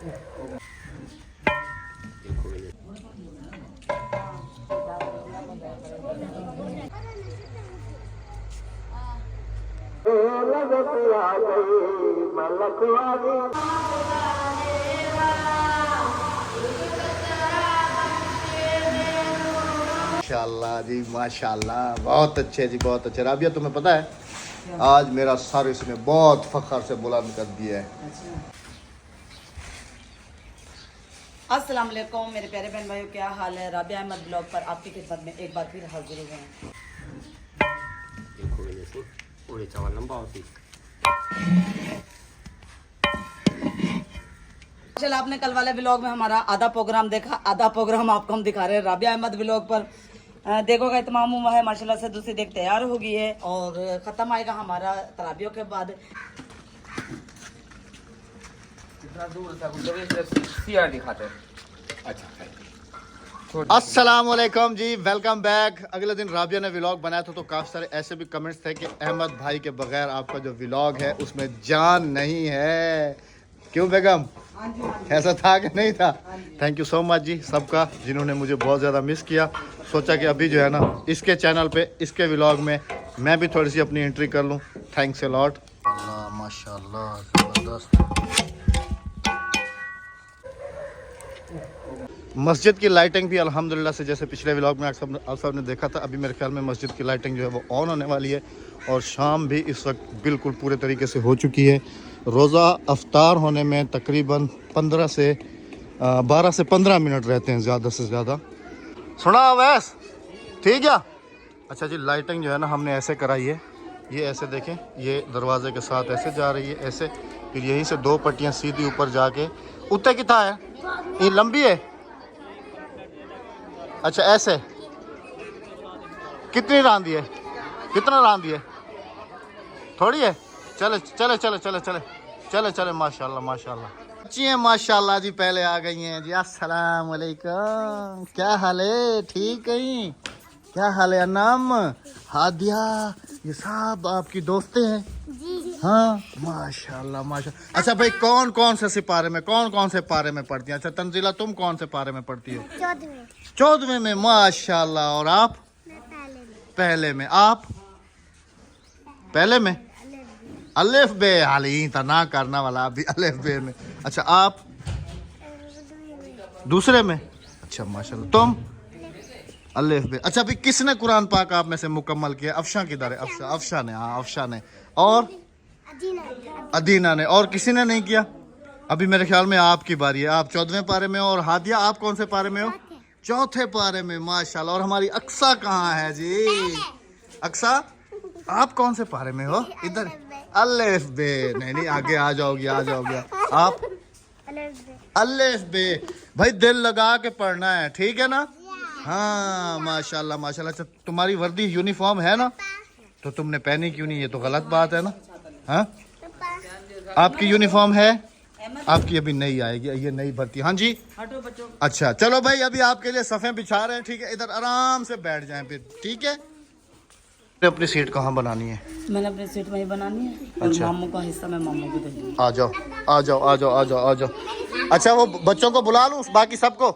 माशाल्लाह जी माशाल्लाह, बहुत अच्छे जी, बहुत अच्छे। राबिया तुम्हें पता है आज मेरा सर इसने बहुत फख्र से बुलंद कर दिया है। अस्सलाम वालेकुम मेरे प्यारे बहन भाइयों, क्या हाल है। राबिया अहमद ब्लॉग पर आपकी खिदमत में एक बार फिर हाजिर हो गए हैं। चल, आपने कल वाले व्लॉग में हमारा आधा प्रोग्राम देखा, आधा प्रोग्राम आपको हम दिखा रहे हैं राबिया अहमद व्लॉग पर। देखोगा इत्माम हुआ है माशाल्लाह से, दूसरी देख तैयार हो गई है और ख़त्म आएगा हमारा तराबियों के बाद। अस्सलाम वालेकुम जी, वेलकम बैक। अगले दिन राबिया ने व्लॉग बनाया था तो काफ़ी सारे ऐसे भी कमेंट्स थे कि अहमद भाई के बगैर आपका जो व्लॉग है उसमें जान नहीं है। क्यों बेगम, ऐसा था कि नहीं था? थैंक यू सो मच जी सबका, जिन्होंने मुझे बहुत ज़्यादा मिस किया। सोचा कि अभी जो है ना इसके चैनल पे, इसके व्लॉग में मैं भी थोड़ी सी अपनी एंट्री कर लूँ। Thanks a lot. अल्लाह माशाल्लाह ज़बरदस्त। मस्जिद की लाइटिंग भी अल्हम्दुलिल्लाह से, जैसे पिछले व्लॉग में आप सब ने देखा था, अभी मेरे ख्याल में मस्जिद की लाइटिंग जो है वो ऑन होने वाली है और शाम भी इस वक्त बिल्कुल पूरे तरीके से हो चुकी है। रोज़ा अफ्तार होने में तकरीबन 12 से 15 मिनट रहते हैं ज़्यादा से ज़्यादा। सुना अवैस, ठीक है। अच्छा जी, लाइटिंग जो है ना हमने ऐसे कराई है, ये ऐसे देखें, ये दरवाजे के साथ ऐसे जा रही है, ऐसे, फिर यहीं से 2 पट्टियाँ सीधी ऊपर जाके उत्ते कितना है, ये लंबी है। अच्छा ऐसे, कितनी रांदी है, कितना रांदी है, थोड़ी है। चले चले चले चले चले चले चले, माशाल्लाह माशाल्लाह। अच्छी हैं माशाल्लाह जी, पहले आ गई हैं जी। अस्सलाम वालेकुम, क्या हाल है, ठीक है? क्या हाल है अनाम, हादिया, ये सब आपकी दोस्तें हैं जी? हाँ माशाल्लाह माशाल्लाह। अच्छा भाई, कौन कौन से सिपारे में, कौन कौन से पारे में पढ़ती हैं? अच्छा तंजीला, तुम कौन से पारे में पढ़ती हो? 14वें में, माशाल्लाह। और आप? पहले में। आप पहले में? अलिफ बे हाली तना करना वाला, अभी अलिफ बे में। अच्छा आप दूसरे में? अच्छा माशाल्लाह। तुम? अलिफ बे। अच्छा भाई, किसने कुरान पाक आप में से मुकम्मल किया? अफशा किधर है? अफशा ने, हाँ अफशा ने। और अदीना ने। और किसी ने नहीं किया? अभी मेरे ख्याल में आपकी बारी है, आप 14वें पारे में। और हादिया, आप कौन से पारे में हो? चौथे पारे में, माशाल्लाह। और हमारी अक्सा कहाँ है जी? अक्सा, आप कौन से पारे में हो? इधर अलिफ बे। नहीं नहीं, आगे आ जाओगे, आ जाओगे। आप? अलिफ बे। भाई दिल लगा के पढ़ना है, ठीक है ना? हाँ माशाल्लाह माशाल्लाह। अच्छा, तुम्हारी वर्दी यूनिफॉर्म है ना, तो तुमने पहनी क्यों नहीं? ये तो गलत बात है ना। हाँ, आपकी यूनिफॉर्म है? आपकी अभी नहीं आएगी, ये नई भर्ती। हाँ जी, अच्छा चलो भाई, अभी आपके लिए सफ़े बिछा रहे हैं, ठीक है? इधर आराम से बैठ जाएं फिर, ठीक है? अपनी सीट कहाँ बनानी है? मैंने अपनी सीट वहीं बनानी है और अच्छा। मामू का हिस्सा मैं मामू को दे दूँगी। आ जाओ आ जाओ आ जाओ आ जाओ आ जाओ। अच्छा वो बच्चों को बुला लूँ, बाकी सबको?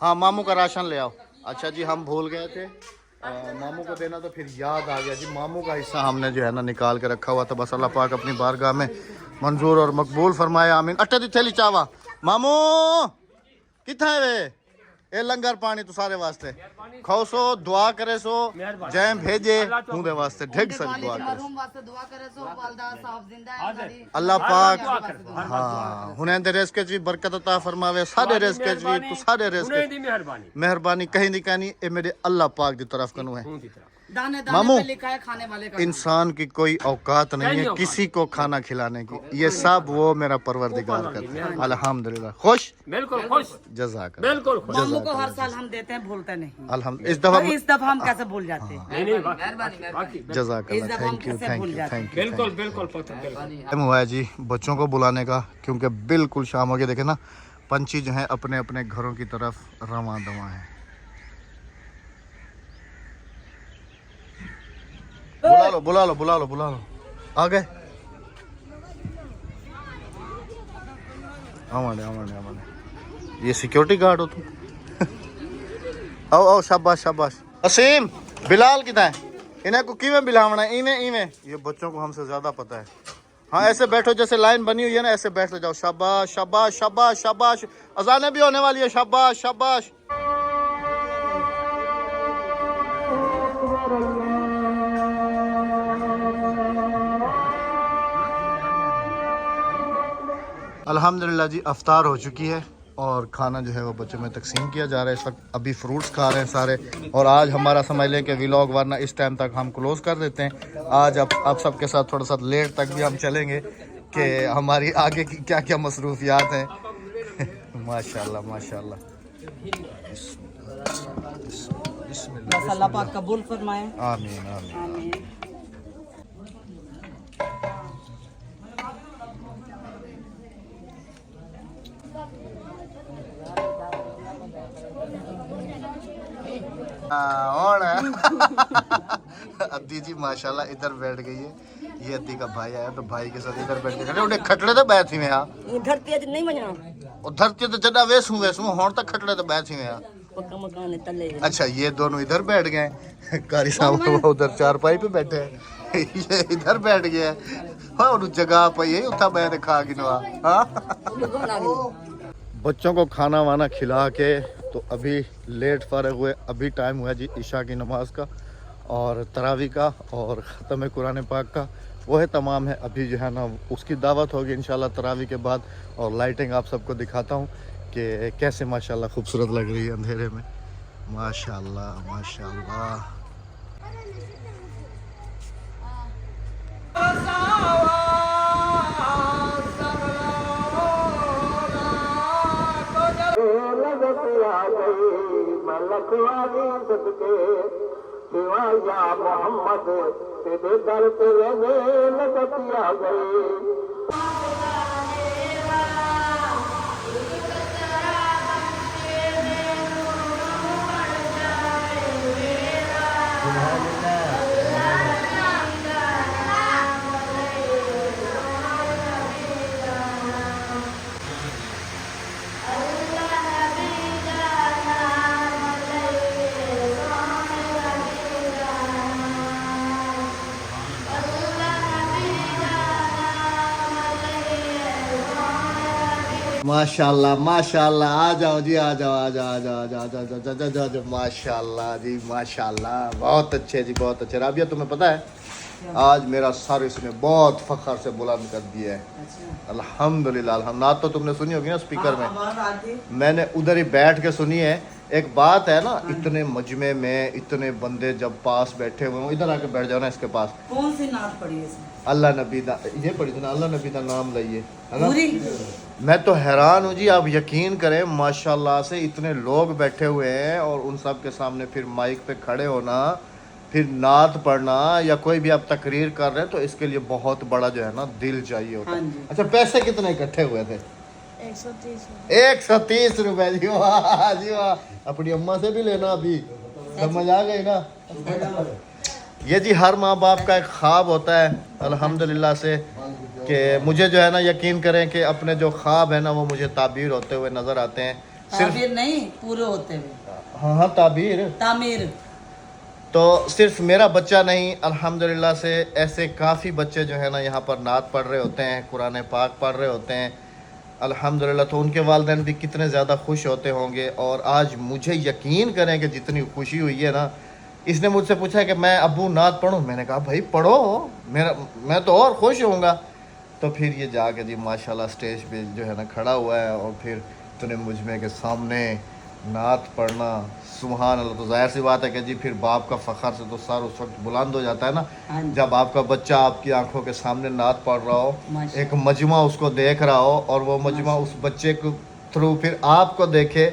हाँ, मामू का राशन ले आओ। अच्छा जी, हम भूल गए थे मामू को देना, तो फिर याद आ गया जी, मामू का हिस्सा हमने जो है ना निकाल के रखा हुआ था। बस अल्लाह पाक अपनी बारगाह में मंजूर और मकबूल फरमाए, आमीन। अट्टे दी थैली चावा मामू कितना है वे? ए लंगर पानी तो सारे वास्ते खाओ सो, दुआ करे सो, जय भेजे मुंदे वास्ते ढेग सक दुआ करे अल्लाह पाक। हाँ, हुनैन दे रिज़्क़ च भी बरकत अता फरमावे, साडे रिज़्क़ च भी, तो साडे रिज़्क़ दी मेहरबानी कहीं नहीं कहनी, ए मेरे अल्लाह पाक दी तरफ कनु है। दाने दाने मामू, पे लिखा है खाने वाले का। इंसान की कोई औकात नहीं है किसी को खाना खिलाने की, ये सब वो मेरा परवरदिगार करता है। अल्हम्दुलिल्लाह। खुश? बिल्कुल खुश। जज़ाक अल्लाह। बिल्कुल खुश। मामू को हर साल हम देते हैं, भूलते नहीं। अल्हम्दुलिल्लाह। इस दफा हम कैसे भूल जाते हैं? जज़ाक अल्लाह। Thank you thank you thank you. बिल्कुल बिल्कुल टाइम हुआ है जी बच्चों को बुलाने का, क्योंकि बिल्कुल शाम हो गई। देखे ना, पंछी जो है अपने अपने घरों की तरफ रवां दवां है। बुला लो बुला लो बुला लो बुला लो। आ गए? ये सिक्योरिटी गार्ड हो तुम? आओ आओ, शाबाश शाबाश। असीम, बिलाल कितना है? इन्हें को किवें बिलावना है? इवें इवें। ये बच्चों को हमसे ज्यादा पता है। हाँ ऐसे बैठो जैसे लाइन बनी हुई है ना, ऐसे बैठ जाओ। शाबाश शाबाश शाबाश शाबाश। अजानें भी होने वाली है। शाबाश शाबाश। अल्हम्दुलिल्लाह जी, अफ्तार हो चुकी है और खाना जो है वो बच्चों में तकसीम किया जा रहा है। इस वक्त अभी फ्रूट्स खा रहे हैं सारे। और आज हमारा समझ लें कि व्लॉग, वरना इस टाइम तक हम क्लोज़ कर देते हैं। आज आप सबके साथ थोड़ा सा लेट तक भी हम चलेंगे कि हमारी आगे की क्या क्या मसरूफियात हैं। माशाल्लाह माशाल्लाह। बस अल्लाह पाक कबूल फरमाए। आमीन आमीन। आमीन। और अद्दी जी माशाल्लाह इधर बैठ गई है। ये अद्दी का भाई आया तो भाई के साथ इधर बैठ के खड़े उन्हें खटड़े तो बैठी में धरती अज नहीं बना। और धरती तो जड़ा वेसू हों तक खटड़े तो बैठी में। पक्का मकान है तले। अच्छा ये दोनों इधर बैठ गए। कारी साहब उधर चारपाई पे बैठे हैं। ये इधर बैठ गया है। हाँ जगह पे यही उठा बैठ खा गिनवा। हाँ बच्चों को खाना वाना खिला के तो अभी लेट फारग हुए। अभी टाइम हुआ जी इशा की नमाज का और तरावी का और ख़त्म कुरान पाक का। वो है तमाम है। अभी जो है ना उसकी दावत होगी इंशाल्लाह तरावी के बाद। और लाइटिंग आप सबको दिखाता हूँ कि कैसे माशाल्लाह खूबसूरत लग रही है अंधेरे में। माशाल्लाह माशाल्लाह। मोहम्मद तेरे दर पे लगत आ गई। माशाल्लाह माशाल्लाह। आ जाओ जी, आ जाओ आ जाओ आ जाओ आ जाओ आ जाओ आ जाओ आ जाओ। माशाल्लाह जी माशाल्लाह। बहुत अच्छे जी बहुत अच्छे। राबिया तुम्हें पता है आज मेरा सर इसने बहुत फखर से बुलंद कर दिया है। अल्हम्दुलिल्लाह अल्हम्दुलिल्लाह। तो तुमने सुनी होगी ना स्पीकर में, मैंने उधर ही बैठ के सुनी है। एक बात है ना, इतने मजमे में इतने बंदे जब पास बैठे हुए हो, इधर आके बैठ जाओ ना इसके पास। कौन सी नात पढ़ी है? अल्लाह नबी दा ये पढ़ी थी ना, अल्लाह नबी का नाम लइए, है ना। मैं तो हैरान हूँ जी। आप यकीन करें माशाल्लाह से इतने लोग बैठे हुए हैं और उन सब के सामने फिर माइक पे खड़े होना, फिर नात पढ़ना या कोई भी आप तकरीर कर रहे हैं तो इसके लिए बहुत बड़ा जो है ना दिल चाहिए होता है। अच्छा पैसे कितने इकट्ठे हुए थे? 130 रुपए जी। वाह जी वाह। अपनी अम्मा से भी लेना, अभी समझ आ गई ना। ये जी हर माँ बाप का एक ख्वाब होता है अल्हम्दुलिल्लाह से कि मुझे जो है ना यकीन करें कि अपने जो ख्वाब है ना वो मुझे ताबीर होते हुए नजर आते हैं। ताबीर नहीं पूरे होते हुए। हाँ हाँ ताबीर तामीर। तो सिर्फ मेरा बच्चा नहीं अल्हम्दुलिल्लाह से ऐसे काफ़ी बच्चे जो है ना यहाँ पर नात पढ़ रहे होते हैं, कुरान पाक पढ़ रहे होते हैं अल्हम्दुलिल्लाह। तो उनके वालिदैन भी कितने ज़्यादा खुश होते होंगे। और आज मुझे यकीन करें कि जितनी खुशी हुई है ना, इसने मुझसे पूछा कि मैं अब्बू नात पढ़ूं। मैंने कहा भाई पढ़ो, मैं तो और खुश होऊंगा। तो फिर ये जाके जी माशाल्लाह स्टेज पे जो है ना खड़ा हुआ है और फिर इतने मुजमे के सामने नात पढ़ना, सुभान अल्लाह। तो जाहिर सी बात है कि जी फिर बाप का फ़ख्र से तो सर उस वक्त बुलंद हो जाता है ना, जब आपका बच्चा आपकी आंखों के सामने नात पढ़ रहा हो, एक मजमा उसको देख रहा हो और वो मजमा उस बच्चे के थ्रू फिर आपको देखे,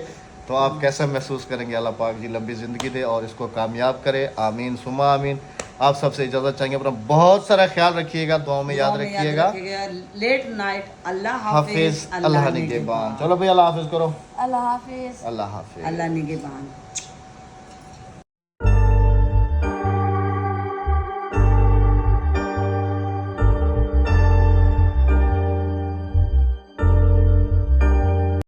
तो आप कैसा महसूस करेंगे। अल्लाह पाक जी लंबी ज़िंदगी दे और इसको कामयाब करे, आमीन सुमा आमीन। आप सबसे इजाज़त चाहेंगे, अपना बहुत सारा ख्याल रखिएगा, दुआ में याद रखिएगा। लेट नाइट अल्लाह हाफिज़, अल्लाह निगहबान। चलो भाई अल्लाह हाफिज़ करो। अल्लाह हाफिज़। अल्लाह हाफिज़। अल्लाह निगहबान।